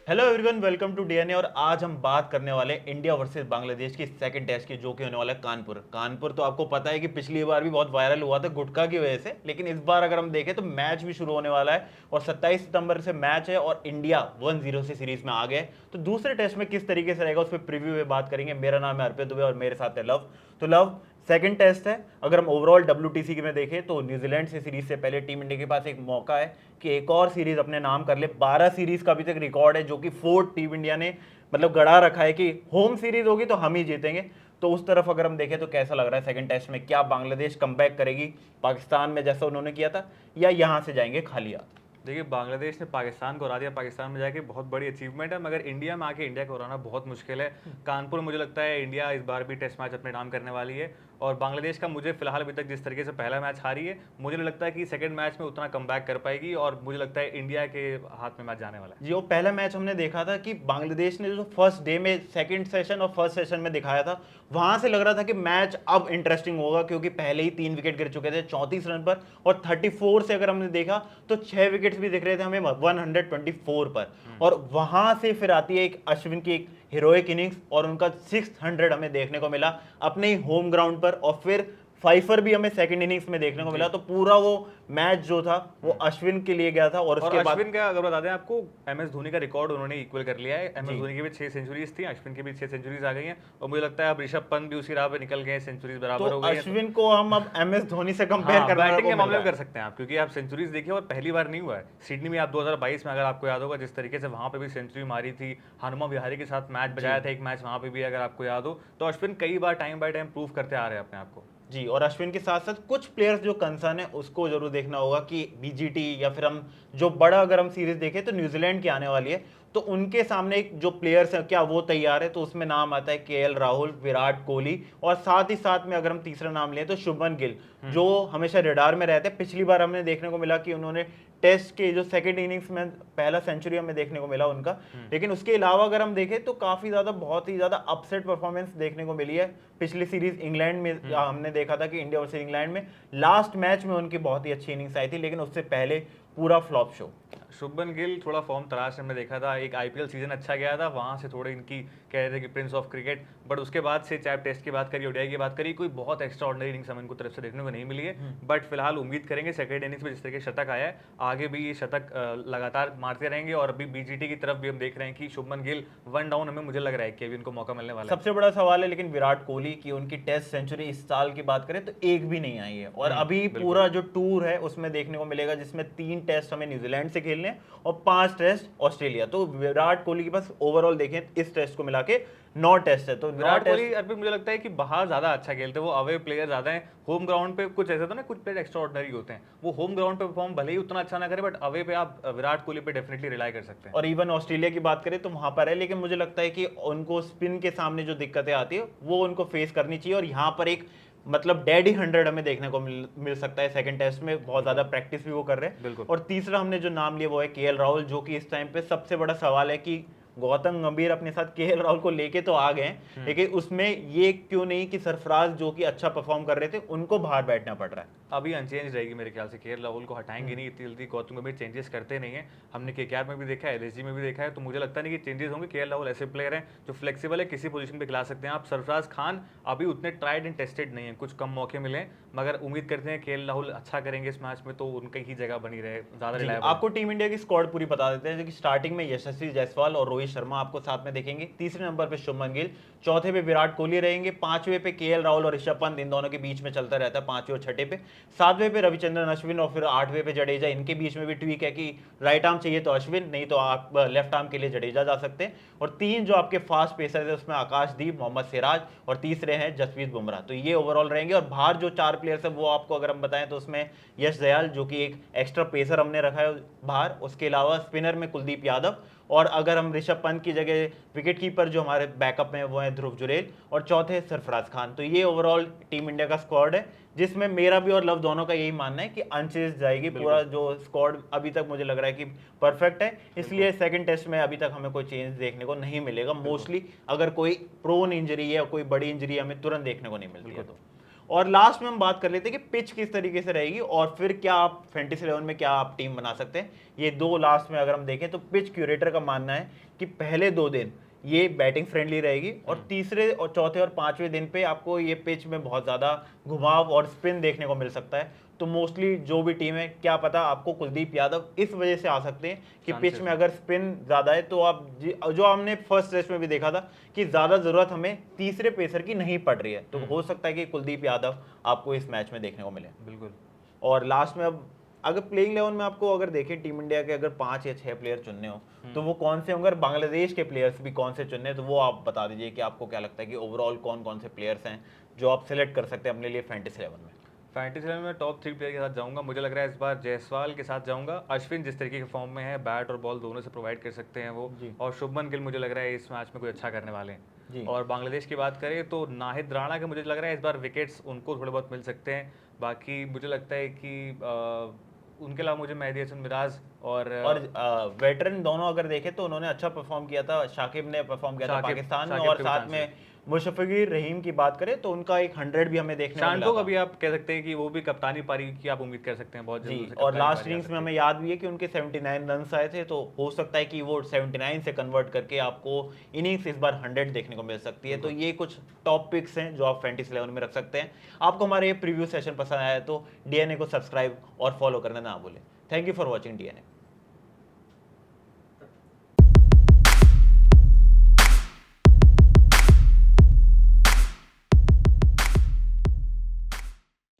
Hello everyone, welcome to DNA. और आज हम बात करने वाले हैं इंडिया वर्सेस बांग्लादेश की सेकंड टेस्ट की, जो कि होने वाला है कानपुर। तो आपको पता है कि पिछली बार भी बहुत वायरल हुआ था गुटखा की वजह से, लेकिन इस बार अगर हम देखें तो मैच भी शुरू होने वाला है और 27 सितंबर से मैच है और इंडिया 1-0 से सीरीज में आ गया है। तो दूसरे टेस्ट में किस तरीके से रहेगा उस पर प्रीव्यू में बात करेंगे। मेरा नाम है अर्पित दुबे और मेरे साथ है लव। तो लव, सेकंड टेस्ट है। अगर हम ओवरऑल WTC में देखें तो न्यूजीलैंड से सीरीज से पहले टीम इंडिया के पास एक मौका है कि एक और सीरीज अपने नाम कर ले। 12 सीरीज का अभी तक रिकॉर्ड है, जो कि फोर्थ टीम इंडिया ने मतलब गड़ा रखा है कि होम सीरीज होगी तो हम ही जीतेंगे। तो उस तरफ अगर हम देखें तो कैसा लग रहा है सेकंड टेस्ट में? क्या बांग्लादेश कमबैक करेगी पाकिस्तान में जैसा उन्होंने किया था, या यहां से जाएंगे खाली हाथ? देखिए, बांग्लादेश ने पाकिस्तान को हरा दिया। पाकिस्तान में जाके बहुत बड़ी अचीवमेंट है, मगर इंडिया में आके इंडिया को हराना बहुत मुश्किल है। कानपुर मुझे लगता है इंडिया इस बार भी टेस्ट मैच अपने नाम करने वाली है। और बांग्लादेश का मुझे फिलहाल अभी तक जिस तरीके से पहला मैच हारी है, मुझे नहीं लगता है कि सेकंड मैच में उतना कमबैक कर पाएगी, और मुझे लगता है इंडिया के हाथ में मैच जाने वाला है। जो पहला मैच हमने देखा था कि बांग्लादेश ने जो फर्स्ट डे में सेकंड सेशन और फर्स्ट सेशन में दिखाया था, वहां से लग रहा था कि मैच अब इंटरेस्टिंग होगा, क्योंकि पहले ही 3 विकेट गिर चुके थे 34 रन पर। और 34 से अगर हमने देखा तो 6 विकेट्स भी दिख रहे थे हमें 124 पर। और वहां से फिर आती है एक अश्विन की एक हीरोइक इनिंग्स, और उनका 600 हमें देखने को मिला अपने ही होम ग्राउंड पर। और फिर फाइफर भी हमें सेकंड इनिंग्स में देखने को मिला। तो पूरा वो मैच जो था वो अश्विन के लिए गया था। और उसके बाद अश्विन का अगर बता दें आपको, MS धोनी का रिकॉर्ड उन्होंने इक्वल कर लिया है। MS जी। धोनी की भी 6 सेंचुरीज थी, अश्विन की भी 6 सेंचुरीज आ गई हैं। और मुझे लगता है अब ऋषभ पंत भी उसी राह पे निकल गए, सेंचुरीज तो बराबर हो गई है। अश्विन को हम अब MS धोनी से कंपेयर हाँ, करने बैटिंग को के मिल मामले रहा में है। कर सकते हैं आप, क्योंकि आप सेंचुरीज देखिए और पहली बार नहीं हुआ है। सिडनी में आप 2022 में अगर आपको याद होगा, जिस तरीके से वहां पे भी सेंचुरी मारी थी, हनुमा विहारी के साथ मैच बजाया था एक मैच, वहां पे भी अगर आपको याद हो, तो अश्विन कई बार टाइम बाय टाइम प्रूव करते आ रहे हैं अपने आप को। जी। और अश्विन के साथ साथ कुछ प्लेयर्स जो कंसर्न है उसको जरूर देखना होगा कि BGT या फिर हम जो बड़ा अगर हम सीरीज देखें तो न्यूजीलैंड की आने वाली है, तो उनके सामने एक जो प्लेयर्स हैं क्या वो तैयार है? तो उसमें नाम आता है KL राहुल, विराट कोहली, और साथ ही साथ में अगर हम तीसरा नाम लें तो शुभमन गिल, जो हमेशा रडार में रहते हैं। पिछली बार हमने देखने को मिला कि उन्होंने टेस्ट के जो सेकंड इनिंग्स में पहला सेंचुरी हमें देखने को मिला उनका। लेकिन उसके अलावा अगर हम देखें तो काफी ज्यादा बहुत ही ज्यादा अपसेट परफॉर्मेंस देखने को मिली है। पिछली सीरीज इंग्लैंड में हमने देखा था कि इंडिया वर्सेस इंग्लैंड में लास्ट मैच में उनकी बहुत ही अच्छी इनिंग्स आई थी, लेकिन उससे पहले पूरा फ्लॉप शो। शुभमन गिल थोड़ा फॉर्म तलाश हमने देखा था, एक IPL सीजन अच्छा गया था, वहां से थोड़े इनकी कह रहे थे कि प्रिंस ऑफ क्रिकेट, बट उसके बाद से चाहे टेस्ट की बात करिए, ODI की बात करिए, कोई बहुत एक्स्ट्रा ऑर्डिनरी इनिंग्स हमें इनको तरफ से देखने को नहीं मिली है। बट फिलहाल उम्मीद करेंगे सेकंड इनिंग्स में जिस तरीके से शतक आया है, आगे भी ये शतक लगातार मारते रहेंगे। और अभी BGT की तरफ भी हम देख रहे हैं कि शुभमन गिल वन डाउन, हमें मुझे लग रहा है कि अभी उनको मौका मिलने वाला है। सबसे बड़ा सवाल है लेकिन विराट कोहली की, उनकी टेस्ट सेंचुरी इस साल की बात करें तो एक भी नहीं आई है। और अभी पूरा जो टूर है उसमें देखने को मिलेगा, जिसमें 3 टेस्ट हमें न्यूजीलैंड से खेलने और 5 टेस्ट ऑस्ट्रेलिया। तो विराट कोहली के पास ओवरऑल देखें इस टेस्ट को मिला के 9 टेस्ट है। तो विराट कोहली अभी मुझे लगता है कि बाहर ज्यादा अच्छा खेलते हैं, वो अवे प्लेयर ज्यादा हैं। होम ग्राउंड पे कुछ ऐसा था ना, कुछ प्लेयर एक्स्ट्रा ऑर्डिनरी होते हैं, वो होम ग्राउंड पे परफॉर्म भले ही उतना अच्छा ना करे, बट अवे पे आप विराट कोहली पे डेफिनेटली रिलाई कर सकते हैं। और इवन ऑस्ट्रेलिया की बात करें तो वहां पर है, लेकिन मुझे लगता है कि उनको स्पिन के सामने जो दिक्कतें आती है वो उनको फेस करनी चाहिए। और यहाँ पर एक मतलब डेडी 100 हमें देखने को मिल सकता है सेकंड टेस्ट में। बहुत ज्यादा प्रैक्टिस भी वो कर रहे हैं। बिल्कुल। और तीसरा हमने जो नाम लिया वो है KL राहुल, जो कि इस टाइम पे सबसे बड़ा सवाल है कि गौतम गंभीर अपने साथ KL राहुल को लेके तो आ गए, लेकिन उसमें ये क्यों नहीं कि सरफराज जो कि अच्छा परफॉर्म कर रहे थे उनको बाहर बैठना पड़ रहा है। अभी अनचेंज रहेगी मेरे ख्याल से, KL राहुल को हटाएंगे नहीं इतनी जल्दी। गौतम गंभीर चेंजेस करते नहीं है, हमने KKR में भी देखा है, LSG में भी देखा है, तो मुझे लगता नहीं कि चेंजेस होंगे। KL राहुल ऐसे प्लेयर हैं जो फ्लेक्सिबल है, किसी पोजीशन पे खिला सकते हैं आप। सरफराज खान अभी उतने ट्राइड एंड टेस्टेड नहीं है, कुछ कम मौके मिले, मगर उम्मीद करते हैं KL राहुल अच्छा करेंगे इस मैच में, तो उनकी ही जगह बनी रहे, ज्यादा रिलायबल। आपको टीम इंडिया की स्क्वाड पूरी बता देते हैं कि स्टार्टिंग में यशस्वी जायसवाल और रोहित शर्मा आपको साथ में देखेंगे। तीसरे नंबर पे शुभमन गिल, चौथे पे विराट कोहली रहेंगे, पांचवें पे KL राहुल और ऋषभ पंत, इन दोनों के बीच में चलता रहता है पांचवें और छठे पे। सातवें पे रविचंद्रन अश्विन, और फिर आठवें पे जडेजा। इनके बीच में भी ट्वीक है कि राइट आर्म चाहिए तो अश्विन, नहीं तो आप लेफ्ट आर्म के लिए जडेजा जा सकते हैं। और 3 जो आपके फास्ट पेसर है उसमें आकाशदीप, मोहम्मद सिराज, और तीसरे हैं जसप्रीत बुमराह। तो ये ओवरऑल रहेंगे। और बाहर जो 4 प्लेयर्स है वो आपको अगर हम बताएं तो उसमें यश दयाल, जो कि एक एक्स्ट्रा पेसर हमने रखा है बाहर। उसके अलावा स्पिनर में कुलदीप यादव, और अगर हम ऋषभ पंत की जगह विकेट कीपर जो हमारे बैकअप में वो है ध्रुव जुरेल, और चौथे सरफराज खान। तो ये ओवरऑल टीम इंडिया का स्क्वाड है, जिसमें मेरा भी और लव दोनों का यही मानना है कि अनचेंज जाएगी। पूरा जो स्क्वाड अभी तक मुझे लग रहा है कि परफेक्ट है, इसलिए सेकंड टेस्ट में अभी तक हमें कोई चेंज देखने को नहीं मिलेगा मोस्टली, अगर कोई प्रोन इंजरी है, कोई बड़ी इंजरी हमें तुरंत देखने को नहीं मिलती है तो। और लास्ट में हम बात कर लेते हैं कि पिच किस तरीके से रहेगी और फिर क्या आप फैंटेसी 11 में क्या आप टीम बना सकते हैं। ये दो लास्ट में अगर हम देखें तो पिच क्यूरेटर का मानना है कि पहले 2 दिन ये बैटिंग फ्रेंडली रहेगी और तीसरे और चौथे और पांचवें दिन पे आपको ये पिच में बहुत ज़्यादा घुमाव और स्पिन देखने को मिल सकता है। तो मोस्टली जो भी टीम है, क्या पता आपको कुलदीप यादव इस वजह से आ सकते हैं कि पिच में अगर स्पिन ज़्यादा है तो आप जो हमने फर्स्ट टेस्ट में भी देखा था कि ज़्यादा ज़रूरत हमें तीसरे पेसर की नहीं पड़ रही है, तो हो सकता है कि कुलदीप यादव आपको इस मैच में देखने को मिले। बिल्कुल। और लास्ट में अब अगर प्लेइंग 11 में आपको अगर देखें टीम इंडिया के अगर 5 या 6 प्लेयर चुनने हो तो वो कौन से होंगे, और बांग्लादेश के प्लेयर्स भी कौन से चुनने हैं, तो वो आप बता दीजिए कि आपको क्या लगता है कि ओवरऑल कौन कौन से प्लेयर्स हैं जो आप सिलेक्ट कर सकते हैं अपने लिए फैंटेसी 11 में। फैंटेसी में टॉप 3 प्लेयर के साथ जाऊंगा। मुझे लग रहा है इस बार जायसवाल के साथ जाऊंगा। अश्विन जिस तरीके के फॉर्म में है, बैट और बॉल दोनों से प्रोवाइड कर सकते हैं वो, जी। और शुभमन गिल मुझे लग रहा है इस मैच में कोई अच्छा करने वाले जी। हैं। और बांग्लादेश की बात करें तो नाहिद राणा के मुझे लग रहा है इस बार विकेट्स उनको थोड़े बहुत मिल सकते हैं। बाकी मुझे लगता है कि उनके अलावा मुझे मेहदी हसन मिराज और वेटरन दोनों अगर देखें तो उन्होंने अच्छा परफॉर्म किया था। शाकिब ने परफॉर्म किया था पाकिस्तान में, शाकिब और के भी साथ चांस में मुशफिकुर रहीम की बात करें तो उनका एक 100 भी हमें देखने को शांटो मिला का था। भी आप कह सकते हैं कि वो भी कप्तानी पारी की आप उम्मीद कर सकते हैं बहुत जल्दी जी, से और कप्तानी लास्ट पारी आ इनिंग्स में सकती हमें है। याद भी है कि उनके 79 रन आए थे, तो हो सकता है कि वो 79 से कन्वर्ट करके आपको इनिंग्स इस बार 100 देखने को मिल सकती है। तो ये कुछ टॉप पिक्स हैं जो आप फैंटेसी 11 में रख सकते हैं। आपको हमारे ये प्रीव्यू सेशन पसंद आया तो डीएनए को सब्सक्राइब और फॉलो करना ना भूलें। Thank you for watching DNA.